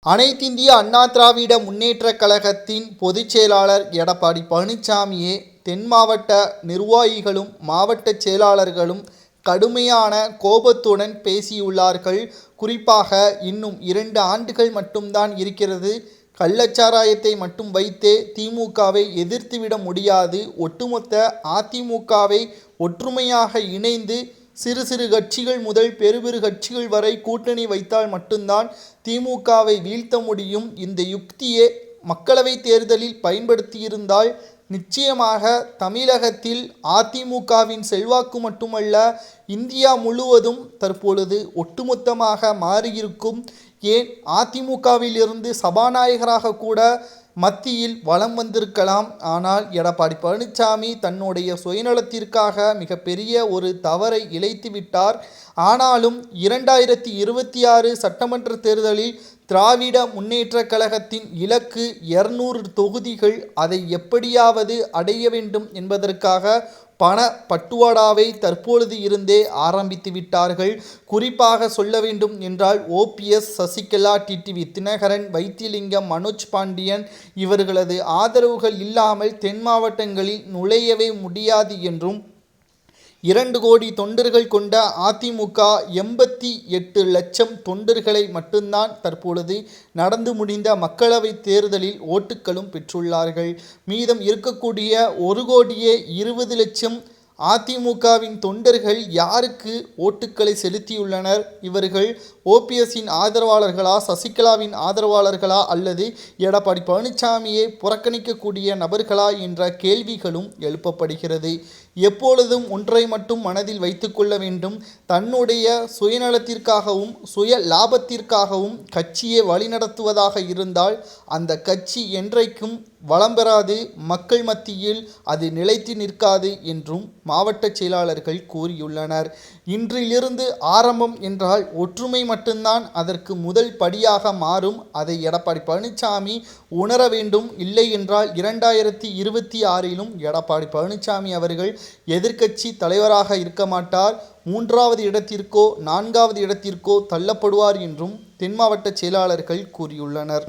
அனைத்திந்திய அண்ணா திராவிட முன்னேற்றக் கழகத்தின் பொதுச் செயலாளர் எடப்பாடி பழனிசாமியே தென் மாவட்ட நிர்வாகிகளும் மாவட்ட செயலாளர்களும் கடுமையான கோபத்துடன் பேசியுள்ளார்கள். குறிப்பாக இன்னும் 2 ஆண்டுகள் மட்டும்தான் இருக்கிறது. கள்ளச்சாராயத்தை மட்டும் வைத்தே திமுகவை எதிர்த்துவிட முடியாது. ஒட்டுமொத்த அதிமுகவை ஒற்றுமையாக இணைந்து சிறு சிறு கட்சிகள் முதல் பெரு கட்சிகள் வரை கூட்டணி வைத்தால் மட்டும்தான் திமுகவை வீழ்த்த முடியும். இந்த யுக்தியை மக்களவைத் தேர்தலில் பயன்படுத்தியிருந்தால் நிச்சயமாக தமிழகத்தில் அதிமுகவின் செல்வாக்கு மட்டுமல்ல, இந்தியா முழுவதும் தற்பொழுது ஒட்டுமொத்தமாக மாறியிருக்கும். ஏன் அதிமுகவில் இருந்து சபாநாயகராக கூட மத்தியில் வலம் வந்திருக்கலாம். ஆனால் எடப்பாடி பழனிசாமி தன்னுடைய சுயநலத்திற்காக மிகப்பெரிய ஒரு தவறை இழைத்துவிட்டார். ஆனாலும் 2026 சட்டமன்ற தேர்தலில் திராவிட முன்னேற்றக் கழகத்தின் இலக்கு 200 தொகுதிகள். அதை எப்படியாவது அடைய வேண்டும் என்பதற்காக பண பட்டுவாடாவை தற்பொழுது இருந்தே ஆரம்பித்து விட்டார்கள். குறிப்பாக சொல்ல வேண்டும் என்றால் ஓபிஎஸ், சசிகலா, டிடிவி தினகரன், வைத்திலிங்கம், மனோஜ் பாண்டியன் இவர்களது ஆதரவுகள் இல்லாமல் தென் மாவட்டங்களில் நுழையவே முடியாது என்றும், 2 கோடி தொண்டர்கள் கொண்ட அதிமுக 88 லட்சம் தொண்டர்களை மட்டும்தான் தற்பொழுது நடந்து முடிந்த மக்களவைத் தேர்தலில் ஓட்டுக்களும் பெற்றுள்ளார்கள். மீதம் இருக்கக்கூடிய 1 கோடியே 20 லட்சம் அதிமுகவின் தொண்டர்கள் யாருக்கு ஓட்டுக்களை செலுத்தியுள்ளனர்? இவர்கள் ஓபிஎஸ்ஸின் ஆதரவாளர்களா, சசிகலாவின் ஆதரவாளர்களா, அல்லது எடப்பாடி பழனிசாமியை புறக்கணிக்கக்கூடிய நபர்களா என்ற கேள்விகளும் எழுப்பப்படுகிறது. எப்பொழுதும் ஒன்றை மட்டும் மனதில் வைத்துக்கொள்ள வேண்டும். தன்னுடைய சுயநலத்திற்காகவும் சுய லாபத்திற்காகவும் கட்சியை வழிநடத்துவதாக இருந்தால் அந்த கட்சி என்றைக்கும் வளம் பெறாது, மக்கள் மத்தியில் அது நிலைத்து நிற்காது என்றும் மாவட்ட செயலாளர்கள் கூறியுள்ளனர். இன்றிலிருந்து ஆரம்பம் என்றால் ஒற்றுமை மட்டும்தான் அதற்கு முதல் படியாக மாறும். அதை எடப்பாடி பழனிசாமி உணர வேண்டும். இல்லை என்றால் 2026லும் எடப்பாடி பழனிசாமி அவர்கள் எதிர்க்கட்சி தலைவராக இருக்க மாட்டார். 3வது இடத்திற்கோ 4வது இடத்திற்கோ தள்ளப்படுவார் என்றும் தென் மாவட்ட செயலாளர்கள் கூறியுள்ளனர்.